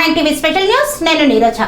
Nine TV special news నేను నీరజ.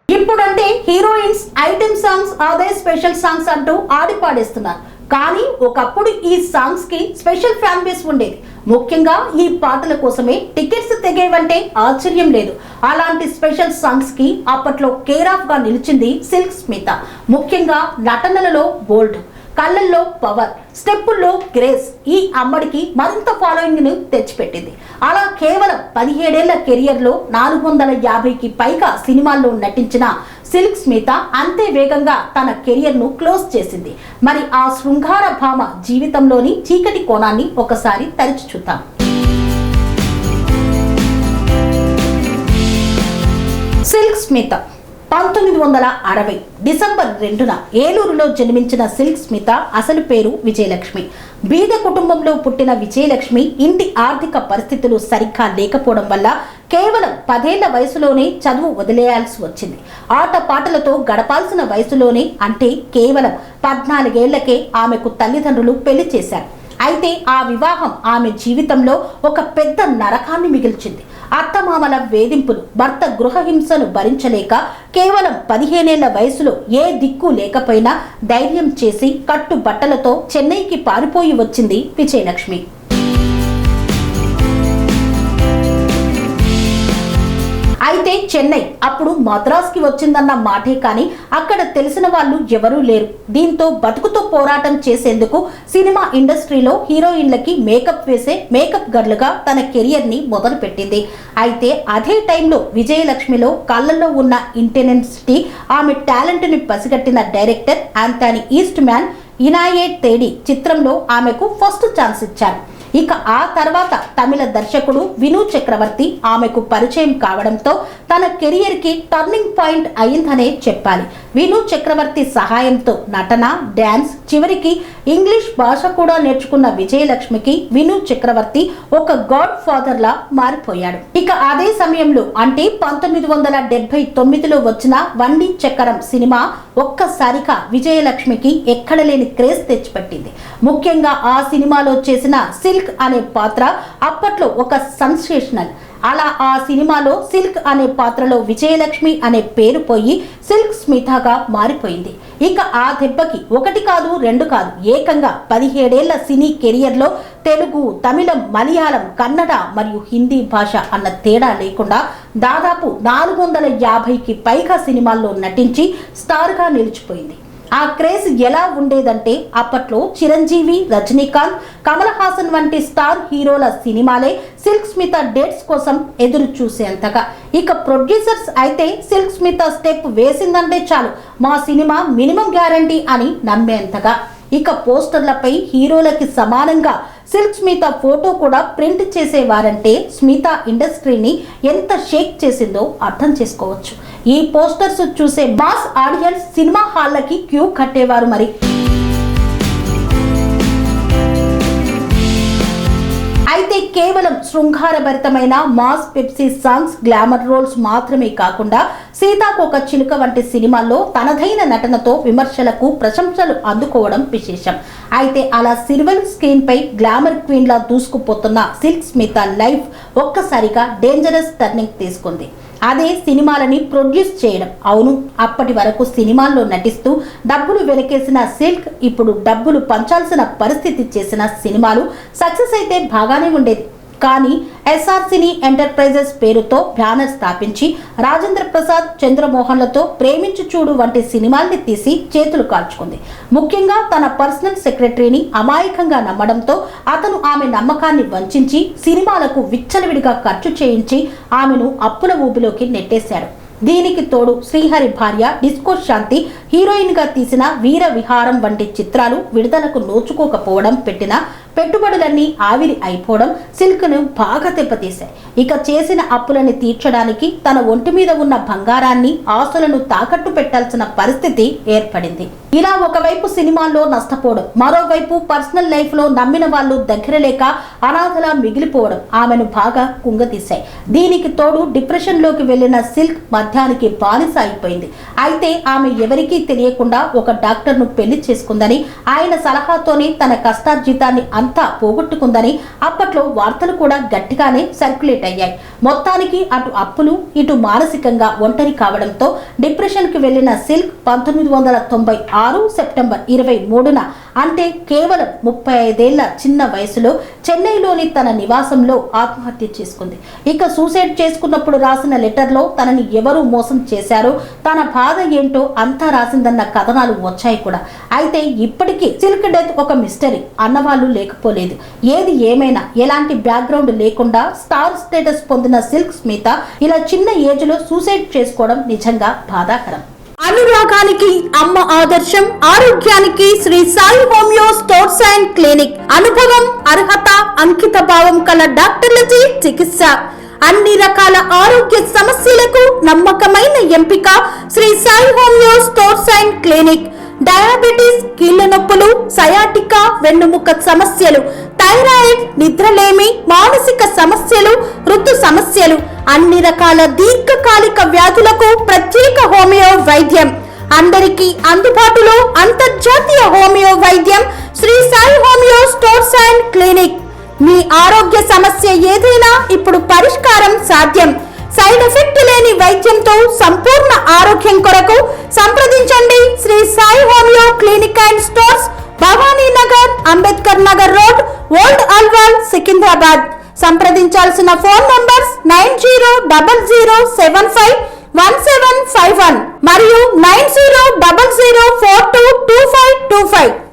ఇప్పుడంటే heroines item songs అదే స్పెషల్ సాంగ్స్ అంటూ ఆడిపాడేస్తున్నారు. కానీ ఒకప్పుడు ఈ సాంగ్స్ కి స్పెషల్ ఫ్యాన్ బేస్ ఉండేది. ముఖ్యంగా ఈ పాటల కోసమే టికెట్స్ తెగేవంటే ఆశ్చర్యం లేదు. అలాంటి స్పెషల్ సాంగ్స్ కి అప్పట్లో కేర్ ఆఫ్ గా నిలిచింది సిల్క్ స్మిత. ముఖ్యంగా నటనలలో బోల్డ్, కళ్ళల్లో పవర్, స్టెప్పుల్లో గ్రేస్ ఈ అమ్మడికి మరింత ఫాలోయింగ్ ను తెచ్చిపెట్టింది. అలా కేవలం 17 ఏళ్ల కెరియర్ లో 450కి పైగా సినిమాల్లో నటించిన సిల్క్ స్మిత అంతే వేగంగా తన కెరియర్ ను క్లోజ్ చేసింది. మరి ఆ శృంగార భామ జీవితంలోని చీకటి కోణాన్ని ఒకసారి తరిచి చూద్దాం. సిల్క్ స్మిత 1960 డిసెంబర్ 2న ఏలూరులో జన్మించిన సిల్క్ స్మిత అసలు పేరు విజయలక్ష్మి. బీద కుటుంబంలో పుట్టిన విజయలక్ష్మి ఇంటి ఆర్థిక పరిస్థితులు సరిగ్గా లేకపోవడం వల్ల కేవలం 10 ఏళ్ల వయసులోనే చదువు వదిలేయాల్సి వచ్చింది. ఆటపాటలతో గడపాల్సిన వయసులోనే, అంటే కేవలం 14 ఏళ్లకే ఆమెకు తల్లిదండ్రులు పెళ్లి చేశారు. అయితే ఆ వివాహం ఆమె జీవితంలో ఒక పెద్ద నరకాన్ని మిగిల్చింది. అత్తమామల వేధింపులు, భర్త గృహహింసను భరించలేక కేవలం 15 ఏళ్ల వయసులో ఏ దిక్కు లేకపోయినా ధైర్యం చేసి కట్టుబట్టలతో చెన్నైకి పారిపోయి వచ్చింది విజయలక్ష్మి. అయితే చెన్నై అప్పుడు మద్రాస్కి వచ్చిందన్న మాటే కానీ అక్కడ తెలిసిన వాళ్ళు ఎవరూ లేరు. దీంతో బతుకుతో పోరాటం చేసేందుకు సినిమా ఇండస్ట్రీలో హీరోయిన్లకి మేకప్ వేసే మేకప్ గర్లుగా తన కెరియర్ ని మొదలు పెట్టింది. అయితే అదే టైంలో విజయలక్ష్మిలో కళ్ళల్లో ఉన్న ఇంటెన్సిటీ, ఆమె టాలెంట్ ని పసిగట్టిన డైరెక్టర్ ఆంథనీ ఈస్ట్ మ్యాన్ ఇనాయేట్ తేడి చిత్రంలో ఆమెకు ఫస్ట్ ఛాన్స్ ఇచ్చారు. ఇక ఆ తర్వాత తమిళ దర్శకుడు విను చక్రవర్తి ఆమెకు పరిచయం కావడంతో తన కెరియర్ కి టర్నింగ్ పాయింట్ అయిందనే చెప్పాలి. విను చక్రవర్తి సహాయంతో నటన, డాన్స్, చివరికి ఇంగ్లీష్ భాష కూడా నేర్చుకున్న విజయలక్ష్మికి విను చక్రవర్తి ఒక గాడ్ ఫాదర్ లా మారిపోయాడు. ఇక అదే సమయంలో అంటే 1979లో వచ్చిన వండి చక్రం సినిమా ఒక్కసారిగా విజయలక్ష్మికి ఎక్కడలేని క్రేజ్ తెచ్చిపెట్టింది. ముఖ్యంగా ఆ సినిమాలో చేసిన సిల్క్ అనే పాత్ర అప్పట్లో ఒక సెన్సేషనల్. అలా ఆ సినిమాలో సిల్క్ అనే పాత్రలో విజయలక్ష్మి అనే పేరు పోయి సిల్క్ స్మితగా మారిపోయింది. ఇక ఆ దెబ్బకి 1 కాదు 2 కాదు ఏకంగా 17 ఏళ్ల సినీ కెరియర్ లో తెలుగు, తమిళం, మలయాళం, కన్నడ మరియు హిందీ భాష అన్న తేడా లేకుండా దాదాపు 450కి పైగా సినిమాల్లో నటించి స్టార్ గా నిలిచిపోయింది. ఆ క్రేజ్ ఎలా ఉండేదంటే అప్పట్లో చిరంజీవి, రజనీకాంత్, కమల్ హాసన్ వంటి స్టార్ హీరోల సినిమాలే సిల్క్ స్మిత డేట్స్ కోసం ఎదురు చూసేంతగా. ఇక ప్రొడ్యూసర్స్ అయితే సిల్క్ స్మిత స్టెప్ వేసిందంటే చాలు మా సినిమా మినిమం గ్యారంటీ అని నమ్మేంతగా. ఇక పోస్టర్లపై హీరోలకి సమానంగా సిల్క్ స్మిత ఫోటో కూడా ప్రింట్ చేసేవారంటే స్మిత ఇండస్ట్రీని ఎంత షేక్ చేసిందో అర్థం చేసుకోవచ్చు. ఈ పోస్టర్స్ చూసే మాస్ ఆడియన్స్ సినిమా హాల్లకి క్యూ కట్టేవారు. మరి అయితే కేవలం శృంగారభరితమైన mass peppy songs, glamour roles మాత్రమే కాకుండా సీతాకోక చిలుక వంటి సినిమాల్లో తనదైన నటనతో విమర్శలకు ప్రశంసలు అందుకోవడం విశేషం. అయితే అలా సిల్వర్ స్క్రీన్ పై గ్లామర్ క్వీన్ లా దూసుకుపోతున్న సిల్క్ స్మిత లైఫ్ ఒక్కసారిగా డేంజరస్ టర్నింగ్ తీసుకుంది. అదే సినిమాలని ప్రొడ్యూస్ చేయడం. అవును, అప్పటి వరకు సినిమాల్లో నటిస్తూ డబ్బులు వెనకేసిన సిల్క్ ఇప్పుడు డబ్బులు పంచాల్సిన పరిస్థితి చేసిన సినిమాలు సక్సెస్ అయితే బాగానే ఉండేది. కానీ ఎస్ఆర్సిని ఎంటర్ప్రైజెస్ పేరుతో బ్యానర్ స్థాపించి రాజేంద్ర ప్రసాద్, చంద్రమోహన్లతో ప్రేమించు చూడు వంటి సినిమాల్ని తీసి చేతులు కాల్చుకుంది. ముఖ్యంగా తన పర్సనల్ సెక్రటరీని అమాయకంగా నమ్మడంతో అతను ఆమె నమ్మకాన్ని వంచి సినిమాలకు విచ్చలవిడిగా ఖర్చు చేయించి ఆమెను అప్పుల ఊబిలోకి నెట్టేశాడు. దీనికి తోడు శ్రీహరి భార్య డిస్కో శాంతి హీరోయిన్ గా తీసిన వీర విహారం వంటి చిత్రాలు విడుదలకు నోచుకోకపోవడం పెట్టిన పెట్టుబడులన్నీ ఆవిరి అయిపోవడం సిల్క్ ను బాగా దెబ్బతీశాయి. ఇక చేసిన అప్పులని తీర్చడానికి తన ఒంటి మీద ఉన్న బంగారాన్ని, ఆస్తులను తాకట్టు పెట్టాల్సిన పరిస్థితి ఏర్పడింది. ఇలా ఒకవైపు సినిమాల్లో నష్టపోవడం, మరోవైపు పర్సనల్ లైఫ్ లో నమ్మిన వాళ్ళు దగ్గర లేక అనాథలా మిగిలిపోవడం ఆమెను బాగా కుంగతీశాయి. దీనికి తోడు డిప్రెషన్ లోకి వెళ్లిన సిల్క్ మద్యానికి బానిస అయిపోయింది. అయితే ఆమె ఎవరికీ తెలియకుండా ఒక డాక్టర్ ను పెళ్లి చేసుకుందని, ఆయన సలహాతోనే తన కష్టార్జితాన్ని అంతా పోగొట్టుకుందని అప్పట్లో వార్తలు కూడా గట్టిగానే సర్క్యులేట్ అయ్యాయి. మొత్తానికి అటు అప్పులు ఇటు మానసికంగా ఒంటరి కావడంతో డిప్రెషన్ కి వెళ్లిన సిల్క్ 1996 సెప్టెంబర్ 23న అంటే కేవలం 35 చిన్న వయసులో చెన్నైలోని తన నివాసంలో ఆత్మహత్య చేసుకుంది. ఇక సూసైడ్ చేసుకున్నప్పుడు రాసిన లెటర్లో తనని ఎవరు మోసం చేశారో, తన బాధ ఏంటో అంతా రాసిందన్న కథనాలు వచ్చాయి కూడా. అయితే ఇప్పటికీ సిల్క్ డెత్ ఒక మిస్టరీ అన్నవాళ్ళు లేకపోలేదు. ఏది ఏమైనా ఎలాంటి బ్యాక్గ్రౌండ్ లేకుండా స్టార్ స్టేటస్ పొందిన సిల్క్ స్మిత ఇలా చిన్న ఏజ్ లో సూసైడ్ చేసుకోవడం నిజంగా బాధాకరం. అనురాగానికి అమ్మ ఆదర్శం, ఆరోగ్యానికి Shri Sai homeo stores and clinic. అనుభవం, అర్హత, అంకిత భావం కల డాక్టర్లచే చికిత్స. అన్ని రకాల ఆరోగ్య సమస్యలకు నమ్మకమైన ఎంపిక Shri Sai homeo stores and clinic. Diabetes, కీళ్ల నొప్పులు, సయాటికా, వెన్నుముక సమస్యలు, థైరాయిడ్, నిద్రలేమి, మానసిక సమస్యలు, ఋతు సమస్యలు, అన్ని రకాల దీర్ఘకాలిక వ్యాధులకు ప్రత్యేక హోమియో వైద్యం. అందరికీ అందుబాటులో అంతర్జాతీయ హోమియో వైద్యం Sri Sai homeo stores and clinic. మీ ఆరోగ్య సమస్య ఏదైనా ఇప్పుడు పరిష్కారం సాధ్యం. సైడ్ ఎఫెక్ట్ లేని వైద్యంతో సంపూర్ణ ఆరోగ్యం కొరకు సంప్రదించండి Sri Sai homeo clinic and stores, Bhavani Nagar, Ambedkar Nagar road, old Alwal, Secunderabad. సంప్రదించాల్సిన ఫోన్ నంబర్స్ 9000751751 మరియు 9000422525.